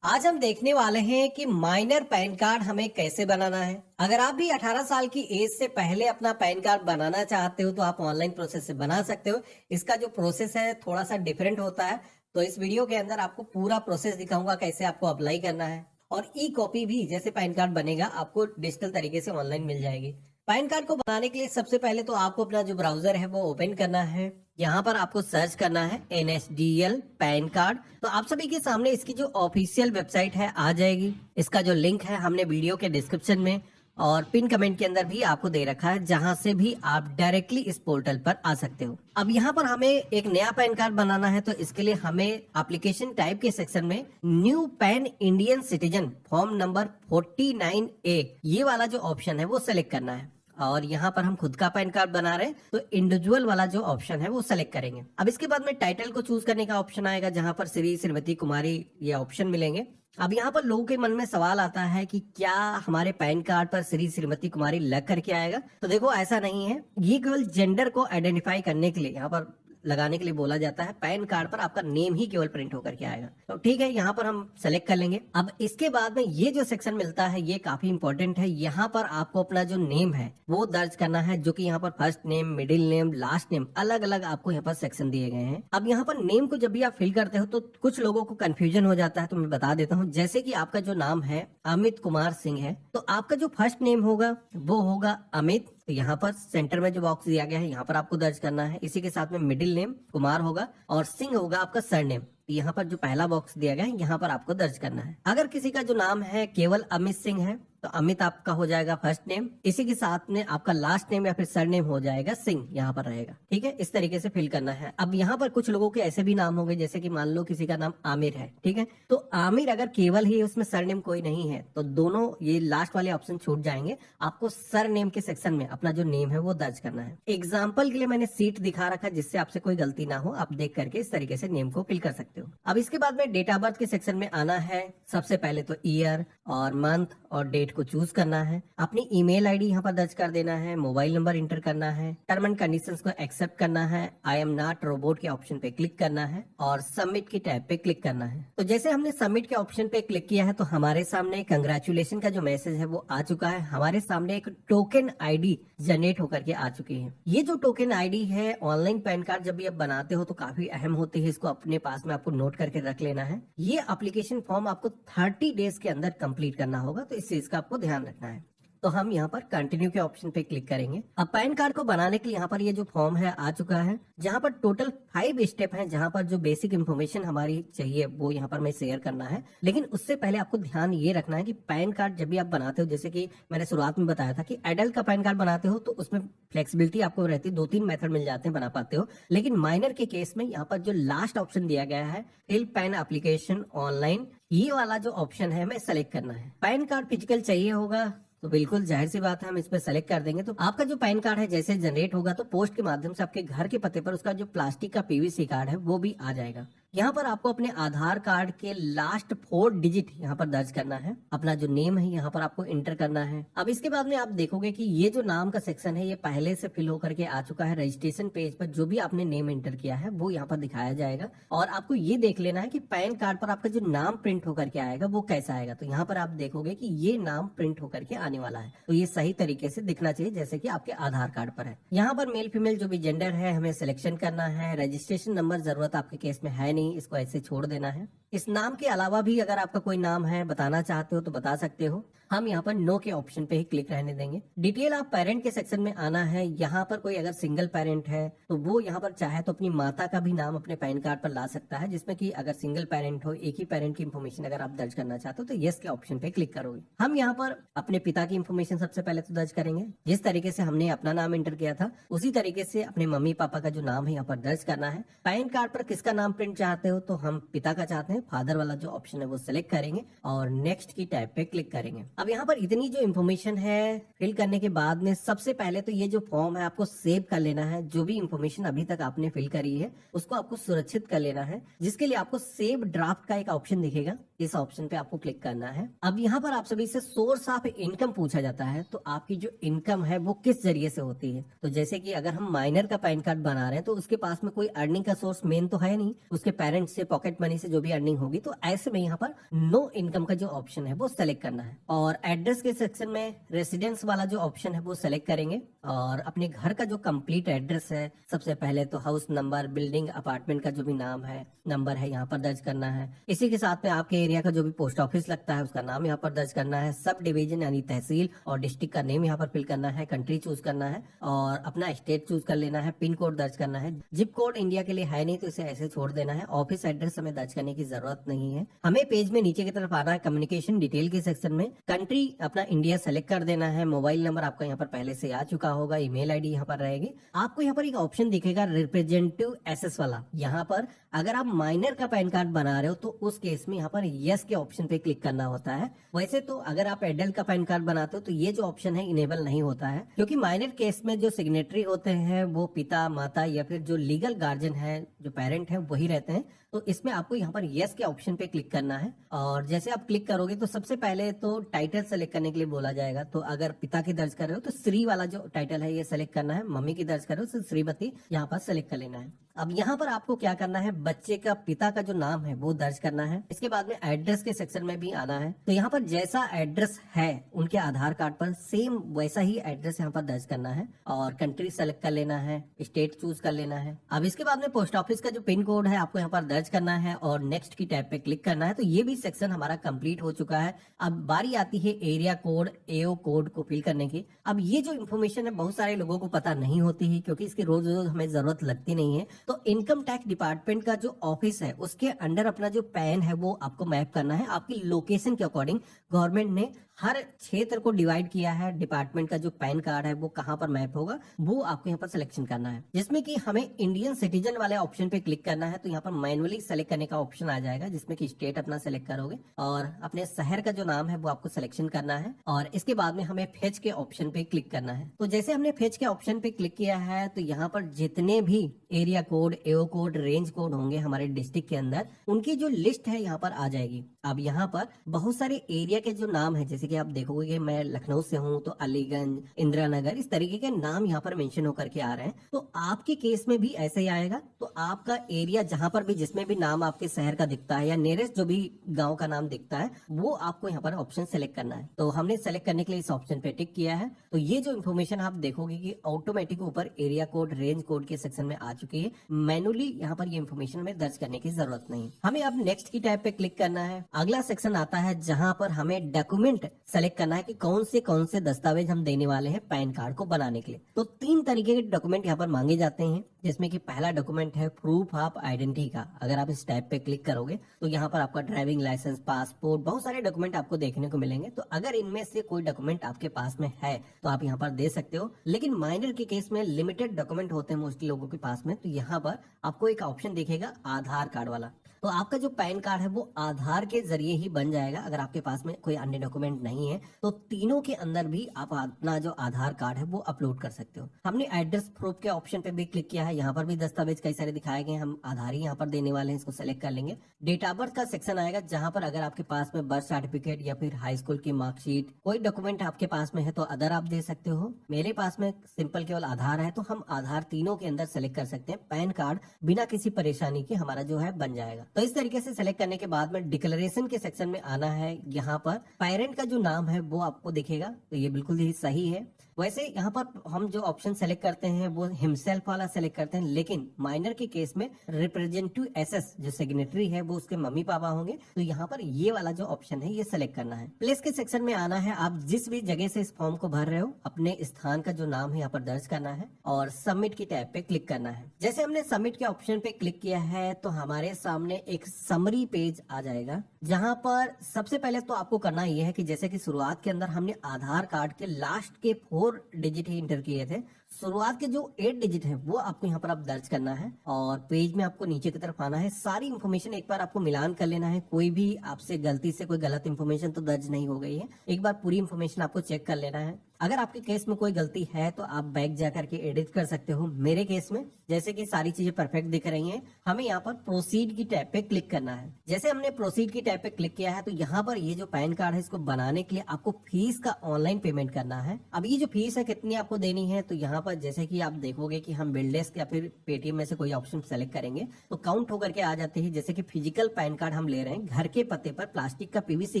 आज हम देखने वाले हैं कि माइनर पैन कार्ड हमें कैसे बनाना है। अगर आप भी 18 साल की एज से पहले अपना पैन कार्ड बनाना चाहते हो तो आप ऑनलाइन प्रोसेस से बना सकते हो। इसका जो प्रोसेस है थोड़ा सा डिफरेंट होता है। तो इस वीडियो के अंदर आपको पूरा प्रोसेस दिखाऊंगा कैसे आपको अप्लाई करना है। और ई कॉपी भी जैसे पैन कार्ड बनेगा आपको डिजिटल तरीके से ऑनलाइन मिल जाएगी। पैन कार्ड को बनाने के लिए सबसे पहले तो आपको अपना जो ब्राउजर है वो ओपन करना है। यहाँ पर आपको सर्च करना है NSDL पैन कार्ड। तो आप सभी के सामने इसकी जो ऑफिशियल वेबसाइट है आ जाएगी। इसका जो लिंक है हमने वीडियो के डिस्क्रिप्शन में और पिन कमेंट के अंदर भी आपको दे रखा है, जहां से भी आप डायरेक्टली इस पोर्टल पर आ सकते हो। अब यहाँ पर हमें एक नया पैन कार्ड बनाना है, तो इसके लिए हमें एप्लीकेशन टाइप के सेक्शन में new pan Indian citizen form number 49A ये वाला जो ऑप्शन है वो सिलेक्ट करना है। और यहाँ पर हम खुद का पैन कार्ड बना रहे हैं तो इंडिविजुअल वाला जो ऑप्शन है वो सेलेक्ट करेंगे। अब इसके बाद में टाइटल को चूज करने का ऑप्शन आएगा, जहां पर श्री श्रीमती कुमारी ये ऑप्शन मिलेंगे। अब यहाँ पर लोगों के मन में सवाल आता है कि क्या हमारे पैन कार्ड पर श्री श्रीमती कुमारी लग करके आएगा। तो देखो ऐसा नहीं है, ये केवल जेंडर को आइडेंटिफाई करने के लिए यहाँ पर लगाने के लिए बोला जाता है। पैन कार्ड पर आपका नेम ही केवल प्रिंट होकर के आएगा। तो ठीक है, यहाँ पर हम सेलेक्ट कर लेंगे। अब इसके बाद में ये जो सेक्शन मिलता है ये काफी इंपॉर्टेंट है। यहाँ पर आपको अपना जो नेम है वो दर्ज करना है, जो कि यहाँ पर first name, middle name, last name अलग अलग आपको यहाँ पर सेक्शन दिए गए हैं। अब यहाँ पर नेम को जब भी आप फिल करते हो तो कुछ लोगों को कंफ्यूजन हो जाता है, तो मैं बता देता हूँ। जैसे कि आपका जो नाम है अमित कुमार सिंह है, तो आपका जो फर्स्ट नेम होगा वो होगा अमित। तो यहाँ पर सेंटर में जो बॉक्स दिया गया है यहाँ पर आपको दर्ज करना है। इसी के साथ में मिडिल नेम कुमार होगा और सिंह होगा आपका सरनेम। यहाँ पर जो पहला बॉक्स दिया गया है यहाँ पर आपको दर्ज करना है। अगर किसी का जो नाम है केवल अमित सिंह है तो अमित आपका हो जाएगा फर्स्ट नेम, इसी के साथ में आपका लास्ट नेम या फिर सरनेम हो जाएगा सिंह, यहाँ पर रहेगा। ठीक है, इस तरीके से फिल करना है। अब यहाँ पर कुछ लोगों के ऐसे भी नाम होंगे, जैसे कि मान लो किसी का नाम आमिर है, ठीक है, तो आमिर अगर केवल ही उसमें सरनेम कोई नहीं है तो दोनों ये लास्ट वाले ऑप्शन छूट जाएंगे। आपको सरनेम के सेक्शन में अपना जो नेम है वो दर्ज करना है। एग्जाम्पल के लिए मैंने सीट दिखा रखा, जिससे आपसे कोई गलती ना हो, आप देख करके इस तरीके से नेम को फिल कर सकते हो। अब इसके बाद में डेट ऑफ बर्थ के सेक्शन में आना है। सबसे पहले तो ईयर और मंथ और डेट को चूज करना है। अपनी ईमेल आईडी यहाँ पर दर्ज कर देना है, मोबाइल नंबर इंटर करना है, टर्म एंड कंडीशंस को एक्सेप्ट करना है, आई एम नॉट रोबोट के ऑप्शन पे क्लिक करना है और सबमिट की टैब पे क्लिक करना है। तो जैसे हमने सबमिट के ऑप्शन पे क्लिक किया है तो हमारे सामने कंग्रेचुलेशन का जो मैसेज है वो आ चुका है। हमारे सामने एक टोकन आईडी जनरेट होकर के आ चुकी है। ये जो टोकन आईडी है ऑनलाइन पैन कार्ड जब भी आप बनाते हो तो काफी अहम होती है, इसको अपने पास में आपको नोट करके रख लेना है। ये एप्लीकेशन फॉर्म आपको 30 डेज के अंदर कंप्लीट करना होगा, तो इस चीज का आपको ध्यान रखना है। तो हम यहाँ पर कंटिन्यू के ऑप्शन पे क्लिक करेंगे। अब पैन कार्ड को बनाने के लिए यहाँ पर ये जो फॉर्म है आ चुका है, जहाँ पर टोटल 5 स्टेप हैं, जहाँ पर जो बेसिक इंफॉर्मेशन हमारी चाहिए वो यहाँ पर मैं शेयर करना है। लेकिन उससे पहले आपको ध्यान ये रखना है कि पैन कार्ड जब भी आप बनाते हो, जैसे कि मैंने शुरुआत में बताया था कि एडल्ट का पैन कार्ड बनाते हो तो उसमें फ्लेक्सिबिलिटी आपको रहती है, 2-3 मेथड मिल जाते हैं, बना पाते हो। लेकिन माइनर के केस में यहाँ पर जो लास्ट ऑप्शन दिया गया है टिल पैन एप्लीकेशन ऑनलाइन, ये वाला जो ऑप्शन है हमें सेलेक्ट करना है। पैन कार्ड फिजिकल चाहिए होगा तो बिल्कुल जाहिर सी बात है हम इस पे सेलेक्ट कर देंगे। तो आपका जो पैन कार्ड है जैसे जनरेट होगा तो पोस्ट के माध्यम से आपके घर के पते पर उसका जो प्लास्टिक का PVC कार्ड है वो भी आ जाएगा। यहाँ पर आपको अपने आधार कार्ड के लास्ट 4 डिजिट यहाँ पर दर्ज करना है। अपना जो नेम है यहाँ पर आपको इंटर करना है। अब इसके बाद में आप देखोगे कि ये जो नाम का सेक्शन है ये पहले से फिल होकर के आ चुका है। रजिस्ट्रेशन पेज पर जो भी आपने नेम इंटर किया है वो यहाँ पर दिखाया जाएगा। और आपको ये देख लेना है कि पैन कार्ड पर आपका जो नाम प्रिंट होकर के आएगा वो कैसा आएगा। तो यहाँ पर आप देखोगे कि ये नाम प्रिंट होकर के आने वाला है, तो ये सही तरीके से दिखना चाहिए जैसे कि आपके आधार कार्ड पर है। यहाँ पर मेल फीमेल जो भी जेंडर है हमें सिलेक्शन करना है। रजिस्ट्रेशन नंबर जरूरत आपके केस में है नहीं, इसको ऐसे छोड़ देना है। इस नाम के अलावा भी अगर आपका कोई नाम है बताना चाहते हो तो बता सकते हो। हम यहाँ पर नो के ऑप्शन पे ही क्लिक रहने देंगे। डिटेल आप पेरेंट के सेक्शन में आना है। यहाँ पर कोई अगर सिंगल पेरेंट है तो वो यहाँ पर चाहे तो अपनी माता का भी नाम अपने पैन कार्ड पर ला सकता है, जिसमें कि अगर सिंगल पेरेंट हो, एक ही पेरेंट की इन्फॉर्मेशन अगर आप दर्ज करना चाहते हो तो यस के ऑप्शन पे क्लिक करोगे। हम यहाँ पर अपने पिता की इन्फॉर्मेशन सबसे पहले तो दर्ज करेंगे। जिस तरीके से हमने अपना नाम एंटर किया था उसी तरीके से अपने मम्मी पापा का जो नाम है यहाँ पर दर्ज करना है। पैन कार्ड पर किसका नाम प्रिंट चाहते हो तो हम पिता का चाहते हैं, फादर वाला जो ऑप्शन है वो सिलेक्ट करेंगे और नेक्स्ट की टैब पे क्लिक करेंगे। अब यहाँ पर इतनी जो इन्फॉर्मेशन है फिल करने के बाद में सबसे पहले तो ये जो फॉर्म है आपको सेव कर लेना है। जो भी इन्फॉर्मेशन अभी तक आपने फिल करी है उसको आपको सुरक्षित कर लेना है, जिसके लिए आपको सेव ड्राफ्ट का एक ऑप्शन दिखेगा, इस ऑप्शन पे आपको क्लिक करना है। अब यहाँ पर आप सभी से सोर्स ऑफ इनकम पूछा जाता है, तो आपकी जो इनकम है वो किस जरिए से होती है। तो जैसे कि अगर हम माइनर का पैन कार्ड बना रहे हैं तो उसके पास में कोई अर्निंग का सोर्स मेन तो है नहीं, उसके पेरेंट्स से पॉकेट मनी से जो भी अर्निंग होगी, तो ऐसे में यहाँ पर नो इनकम का जो ऑप्शन है वो सेलेक्ट करना है। और एड्रेस के सेक्शन में रेसिडेंस वाला जो ऑप्शन है वो सेलेक्ट करेंगे और अपने घर का जो कंप्लीट एड्रेस है, सबसे पहले तो हाउस नंबर, बिल्डिंग, अपार्टमेंट का जो भी नाम है, नंबर है यहाँ पर दर्ज करना है। इसी के साथ में आपके एरिया का जो भी पोस्ट ऑफिस लगता है उसका नाम यहाँ पर दर्ज करना है। सब डिवीजन यानी तहसील और डिस्ट्रिक्ट का नेम यहाँ पर फिल करना है, कंट्री चूज करना है और अपना स्टेट चूज कर लेना है, पिन कोड दर्ज करना है। जिप कोड इंडिया के लिए है नहीं तो इसे ऐसे छोड़ देना है। ऑफिस एड्रेस हमें दर्ज करने की जरूरत नहीं है। हमें पेज में नीचे की तरफ आना है, कम्युनिकेशन डिटेल के सेक्शन में कंट्री अपना इंडिया सेलेक्ट कर देना है। मोबाइल नंबर आपका यहाँ पर पहले से आ चुका होगा, ईमेल आईडी यहाँ पर रहेगी। आपको यहाँ पर एक ऑप्शन दिखेगा रिप्रेजेंटेटिव एसेस वाला। यहाँ पर अगर आप माइनर का पैन कार्ड बना रहे हो तो उस केस में यहाँ पर यस के ऑप्शन पे क्लिक करना होता है। वैसे तो अगर आप एडल्ट का पैन कार्ड बनाते हो तो ये जो ऑप्शन है इनेबल नहीं होता है, क्योंकि माइनर केस में जो सिग्नेटरी होते हैं वो पिता, माता या फिर जो लीगल गार्जियन है, जो पेरेंट है, वही रहते हैं। तो इसमें आपको यहाँ पर यस के ऑप्शन पे क्लिक करना है और जैसे आप क्लिक करोगे तो सबसे पहले तो टाइटल सेलेक्ट करने के लिए बोला जाएगा। तो अगर पिता की दर्ज कर रहे हो तो श्री वाला जो टाइटल है ये सेलेक्ट करना है, मम्मी की दर्ज कर रहे हो तो श्रीमती यहाँ पर सेलेक्ट कर लेना है। अब यहाँ पर आपको क्या करना है, बच्चे का पिता का जो नाम है वो दर्ज करना है। इसके बाद में एड्रेस के सेक्शन में भी आना है, तो यहाँ पर जैसा एड्रेस है उनके आधार कार्ड पर सेम वैसा ही एड्रेस यहाँ पर दर्ज करना है और कंट्री सेलेक्ट कर लेना है, स्टेट चूज कर लेना है। अब इसके बाद में पोस्ट ऑफिस का जो पिन कोड है आपको यहाँ पर दर्ज करना है और नेक्स्ट की टैब पे क्लिक करना है। तो ये भी सेक्शन हमारा कंप्लीट हो चुका है। अब बारी आती है एरिया कोड, एओ कोड को फिल करने की। अब ये जो इन्फॉर्मेशन है बहुत सारे लोगों को पता नहीं होती है, क्योंकि इसकी रोज रोज हमें जरूरत लगती नहीं है। तो इनकम टैक्स डिपार्टमेंट का जो ऑफिस है उसके अंडर अपना जो पैन है वो आपको मैप करना है। आपकी लोकेशन के अकॉर्डिंग गवर्नमेंट ने हर क्षेत्र को डिवाइड किया है। डिपार्टमेंट का जो पैन कार्ड है वो कहाँ पर मैप होगा वो आपको यहाँ पर सिलेक्शन करना है, जिसमें कि हमें इंडियन सिटीजन वाले ऑप्शन पे क्लिक करना है। तो यहाँ पर मैनुअली सेलेक्ट करने का ऑप्शन आ जाएगा, जिसमें कि स्टेट अपना सेलेक्ट करोगे और अपने शहर का जो नाम है वो आपको सिलेक्शन करना है और इसके बाद में हमें फेच के ऑप्शन पे क्लिक करना है। तो जैसे हमने फेच के ऑप्शन पे क्लिक किया है तो यहाँ पर जितने भी एरिया कोड, एओ कोड, रेंज कोड होंगे हमारे डिस्ट्रिक्ट के अंदर, उनकी जो लिस्ट है यहाँ पर आ जाएगी। अब यहाँ पर बहुत सारे एरिया के जो नाम है, जैसे कि आप देखोगे कि मैं लखनऊ से हूँ तो अलीगंज, इंदिरा नगर, इस तरीके के नाम यहाँ पर मेंशन होकर के आ रहे हैं। तो आपके केस में भी ऐसे ही आएगा। तो आपका एरिया जहाँ पर भी, जिसमें भी नाम आपके शहर का दिखता है या नियरेस्ट जो भी गांव का नाम दिखता है, वो आपको यहाँ पर ऑप्शन सेलेक्ट करना है। तो हमने सेलेक्ट करने के लिए इस ऑप्शन पे टिक किया है। तो ये जो इन्फॉर्मेशन आप देखोगे कि ऑटोमेटिक ऊपर एरिया कोड, रेंज कोड के सेक्शन में आ चुकी है। मैनुअली यहाँ पर ये इन्फॉर्मेशन हमें दर्ज करने की जरूरत नहीं। हमें अब नेक्स्ट की टैब पे क्लिक करना है। अगला सेक्शन आता है जहाँ पर हमें डॉक्यूमेंट सेलेक्ट करना है कि कौन से दस्तावेज हम देने वाले हैं पैन कार्ड को बनाने के लिए। तो 3 तरीके के डॉक्यूमेंट यहाँ पर मांगे जाते हैं, जिसमें कि पहला डॉक्यूमेंट है प्रूफ ऑफ आइडेंटिटी का। अगर आप इस टैब पे क्लिक करोगे तो यहाँ पर आपका ड्राइविंग लाइसेंस, पासपोर्ट, बहुत सारे डॉक्यूमेंट आपको देखने को मिलेंगे। तो अगर इनमें से कोई डॉक्यूमेंट आपके पास में है तो आप यहाँ पर दे सकते हो, लेकिन माइनर के केस में लिमिटेड डॉक्यूमेंट होते हैं मोस्टली लोगों के पास में। तो यहाँ पर आपको एक ऑप्शन दिखेगा आधार कार्ड वाला। तो आपका जो पैन कार्ड है वो आधार के जरिए ही बन जाएगा। अगर आपके पास में कोई अन्य डॉक्यूमेंट नहीं है तो तीनों के अंदर भी आप अपना जो आधार कार्ड है वो अपलोड कर सकते हो। हमने एड्रेस प्रूफ के ऑप्शन पे भी क्लिक किया है। यहाँ पर भी दस्तावेज कई सारे दिखाए गए, हम आधार ही यहाँ पर देने वाले हैं, इसको सेलेक्ट कर लेंगे। डेट ऑफ बर्थ का सेक्शन आएगा, जहाँ पर अगर आपके पास में बर्थ सर्टिफिकेट या फिर हाई स्कूल की मार्कशीट, कोई डॉक्यूमेंट आपके पास में है तो अदर आप दे सकते हो। मेरे पास में सिंपल केवल आधार है तो हम आधार तीनों के अंदर सेलेक्ट कर सकते हैं। पैन कार्ड बिना किसी परेशानी के हमारा जो है बन जाएगा। तो इस तरीके से सेलेक्ट करने के बाद में डिक्लेरेशन के सेक्शन में आना है। यहाँ पर पेरेंट का जो नाम है वो आपको दिखेगा, तो ये बिल्कुल ही सही है। वैसे यहाँ पर हम जो ऑप्शन सेलेक्ट करते हैं वो हिमसेल्फ वाला सेलेक्ट करते हैं, लेकिन माइनर के केस में रिप्रेजेंटेटिव एसेस जो सिग्नेटरी है वो उसके मम्मी पापा होंगे। तो यहाँ पर ये वाला जो ऑप्शन है ये सेलेक्ट करना है। प्लेस के सेक्शन में आना है। आप जिस भी जगह से इस फॉर्म को भर रहे हो अपने स्थान का जो नाम है यहाँ पर दर्ज करना है और सबमिट की टैब पे क्लिक करना है। जैसे हमने सबमिट के ऑप्शन पे क्लिक किया है तो हमारे सामने एक समरी पेज आ जाएगा, जहाँ पर सबसे पहले तो आपको करना यह है कि जैसे कि शुरुआत के अंदर हमने आधार कार्ड के लास्ट के 4 डिजिट ही इंटर किए थे, शुरुआत के जो 8 डिजिट है वो आपको यहाँ पर आप दर्ज करना है और पेज में आपको नीचे की तरफ आना है। सारी इन्फॉर्मेशन एक बार आपको मिलान कर लेना है, कोई भी आपसे गलती से कोई गलत इन्फॉर्मेशन तो दर्ज नहीं हो गई है। एक बार पूरी इन्फॉर्मेशन आपको चेक कर लेना है। अगर आपके केस में कोई गलती है तो आप बैक जा करके एडिट कर सकते हो। मेरे केस में जैसे कि सारी चीजें परफेक्ट दिख रही हैं, हमें यहाँ पर प्रोसीड की टैब पे क्लिक करना है। जैसे हमने प्रोसीड की टैब पे क्लिक किया है तो यहाँ पर ये जो पैन कार्ड है इसको बनाने के लिए आपको फीस का ऑनलाइन पेमेंट करना है। अब ये जो फीस है कितनी आपको देनी है, तो यहाँ पर जैसे कि आप देखोगे कि हम बिल्डेस्क या फिर पेटीएम में से कोई ऑप्शन सेलेक्ट करेंगे तो काउंट होकर के आ जाते हैं। जैसे कि फिजिकल पैन कार्ड हम ले रहे हैं, घर के पते पर प्लास्टिक का पीवीसी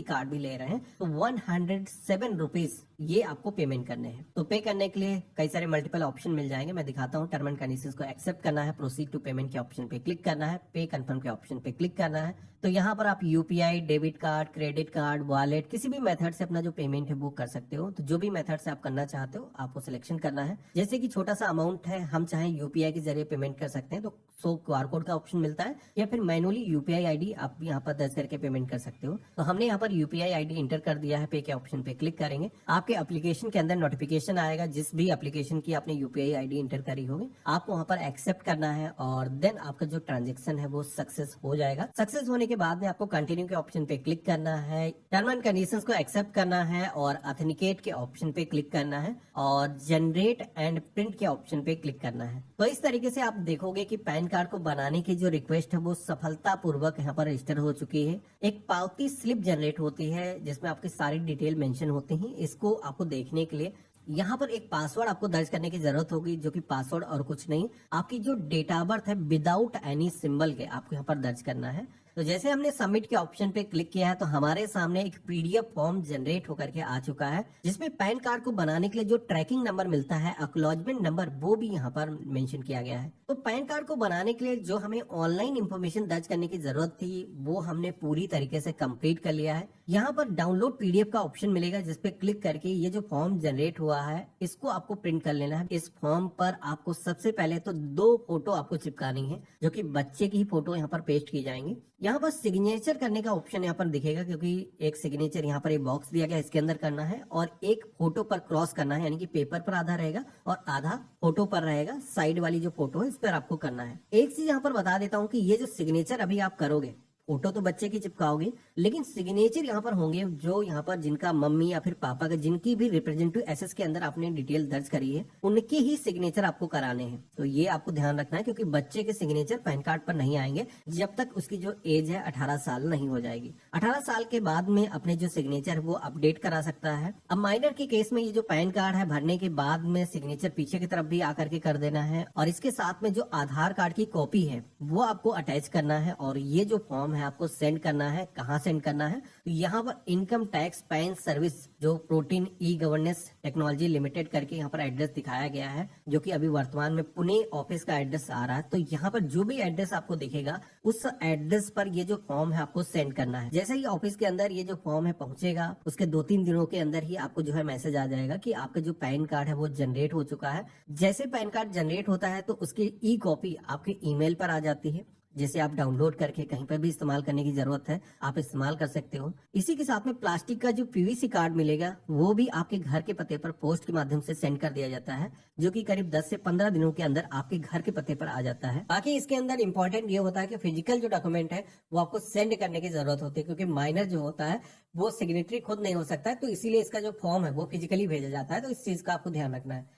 कार्ड भी ले रहे हैं, तो 107 रुपीज ये आपको पेमेंट करने हैं। तो पे करने के लिए कई सारे मल्टीपल ऑप्शन मिल जाएंगे, मैं दिखाता हूँ। टर्म एंड कंडीशंस को एक्सेप्ट करना है, प्रोसीड टू पेमेंट के ऑप्शन पे क्लिक करना है, पे कंफर्म के ऑप्शन पे क्लिक करना है। तो यहाँ पर आप UPI, debit card, credit card, wallet, किसी भी मेथड से अपना जो पेमेंट है वो कर सकते हो। तो जो भी मेथड से आप करना चाहते हो आपको सिलेक्शन करना है। जैसे कि छोटा सा अमाउंट है, हम चाहे यूपीआई के जरिए पेमेंट कर सकते हैं तो सो क्यूआर कोड का ऑप्शन मिलता है, या फिर मैनुअली यूपीआई आईडी आप यहाँ पर दर्ज करके पेमेंट कर सकते हो। तो हमने यहाँ पर यूपीआई आईडी इंटर कर दिया है, पे के ऑप्शन पे क्लिक करेंगे। आपके एप्लीकेशन के अंदर नोटिफिकेशन आएगा, जिस भी एप्लीकेशन की आपने यूपीआई आईडी इंटर करी होगी आपको वहाँ पर एक्सेप्ट करना है और देन आपका जो ट्रांजेक्शन है वो सक्सेस हो जाएगा। सक्सेस होने के बाद में आपको कंटिन्यू के ऑप्शन पे क्लिक करना है, टर्म एंड कंडीशंस को एक्सेप्ट करना है और ऑथेंटिकेट के ऑप्शन पे क्लिक करना है और जनरेट एंड प्रिंट के ऑप्शन पे क्लिक करना है। तो इस तरीके से आप देखोगे कि पैन कार्ड को बनाने की जो रिक्वेस्ट है वो सफलतापूर्वक यहाँ पर रजिस्टर हो चुकी है। एक पावती स्लिप जनरेट होती है जिसमें आपकी सारी डिटेल मेंशन होती हैं। इसको आपको देखने के लिए यहाँ पर एक पासवर्ड आपको दर्ज करने की जरूरत होगी, जो कि पासवर्ड और कुछ नहीं, आपकी जो डेट ऑफ बर्थ है विदाउट एनी सिंबल के आपको यहाँ पर दर्ज करना है। तो जैसे हमने सबमिट के ऑप्शन पे क्लिक किया है तो हमारे सामने एक पीडीएफ फॉर्म जनरेट होकर के आ चुका है, जिसमें पैन कार्ड को बनाने के लिए जो ट्रैकिंग नंबर मिलता है, एक्नॉलेजमेंट नंबर, वो भी यहाँ पर मेंशन किया गया है। तो पैन कार्ड को बनाने के लिए जो हमें ऑनलाइन इंफॉर्मेशन दर्ज करने की जरूरत थी वो हमने पूरी तरीके से कंप्लीट कर लिया है। यहाँ पर डाउनलोड पीडीएफ का ऑप्शन मिलेगा, जिसपे क्लिक करके ये जो फॉर्म जनरेट हुआ है इसको आपको प्रिंट कर लेना है। इस फॉर्म पर आपको सबसे पहले तो 2 फोटो आपको चिपकानी है, जो कि बच्चे की ही फोटो यहाँ पर पेस्ट की जाएंगी। यहाँ पर सिग्नेचर करने का ऑप्शन यहाँ पर दिखेगा, क्योंकि एक सिग्नेचर यहाँ पर एक बॉक्स दिया गया इसके अंदर करना है और एक फोटो पर क्रॉस करना है, यानी कि पेपर पर आधा रहेगा और आधा फोटो पर रहेगा। साइड वाली जो फोटो है इस पर आपको करना है। एक चीज यहाँ पर बता देता हूँ कि ये जो सिग्नेचर अभी आप करोगे, फोटो तो बच्चे की चिपकाओगे, लेकिन सिग्नेचर यहाँ पर होंगे जो यहाँ पर जिनका मम्मी या फिर पापा का, जिनकी भी रिप्रेजेंटेटिव एसेस के अंदर आपने डिटेल दर्ज करी है, उनके ही सिग्नेचर आपको कराने हैं। तो ये आपको ध्यान रखना है, क्योंकि बच्चे के सिग्नेचर पैन कार्ड पर नहीं आएंगे जब तक उसकी जो एज है 18 साल नहीं हो जाएगी। 18 साल के बाद में अपने जो सिग्नेचर है वो अपडेट करा सकता है। अब माइनर के केस में ये जो पैन कार्ड है भरने के बाद में सिग्नेचर पीछे की तरफ भी आकर के कर देना है और इसके साथ में जो आधार कार्ड की कॉपी है वो आपको अटैच करना है और ये जो फॉर्म है आपको सेंड करना है। कहाँ सेंड करना है, तो यहाँ पर इनकम टैक्स पैन सर्विस जो protein e governance technology limited करके यहाँ पर एड्रेस दिखाया गया है, जो कि अभी वर्तमान में पुणे ऑफिस का एड्रेस आ रहा है। तो यहाँ पर जो भी एड्रेस आपको दिखेगा उस एड्रेस पर ये जो फॉर्म है आपको सेंड करना है। जैसे ही ऑफिस के अंदर ये जो फॉर्म है पहुंचेगा, उसके 2-3 दिनों के अंदर ही आपको जो है मैसेज आ जाएगा कि आपका जो पैन कार्ड है वो जनरेट हो चुका है। जैसे पैन कार्ड जनरेट होता है तो उसकी ई कॉपी आपके ईमेल पर आ जाती है, जिसे आप डाउनलोड करके कहीं पर भी इस्तेमाल करने की जरूरत है आप इस्तेमाल कर सकते हो। इसी के साथ में प्लास्टिक का जो पीवीसी कार्ड मिलेगा वो भी आपके घर के पते पर पोस्ट के माध्यम से सेंड कर दिया जाता है, जो कि करीब 10 से 15 दिनों के अंदर आपके घर के पते पर आ जाता है। बाकी इसके अंदर इंपॉर्टेंट ये होता है कि फिजिकल जो डॉक्यूमेंट है वो आपको सेंड करने की जरूरत होती है, क्योंकि माइनर जो होता है वो सिग्नेटरी खुद नहीं हो सकता है, तो इसीलिए इसका जो फॉर्म है वो फिजिकली भेजा जाता है। तो इस चीज का आपको ध्यान रखना है।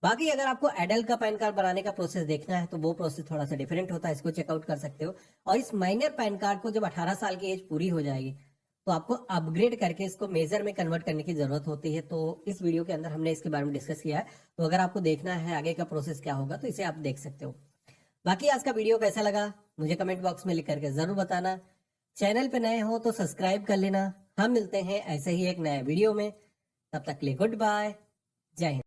बाकी अगर आपको एडल्ट का पैन कार्ड बनाने का प्रोसेस देखना है तो वो प्रोसेस थोड़ा सा डिफरेंट होता है, इसको चेकआउट कर सकते हो। और इस माइनर पैन कार्ड को जब 18 साल की एज पूरी हो जाएगी तो आपको अपग्रेड करके इसको मेजर में कन्वर्ट करने की जरूरत होती है। तो इस वीडियो के अंदर हमने इसके बारे में डिस्कस किया है, तो अगर आपको देखना है आगे का प्रोसेस क्या होगा तो इसे आप देख सकते हो। बाकी आज का वीडियो कैसा लगा मुझे कमेंट बॉक्स में लिख करके जरूर बताना। चैनल पे नए हो तो सब्सक्राइब कर लेना। हम मिलते हैं ऐसे ही एक नए वीडियो में, तब तक के लिए गुड बाय, जय हिंद।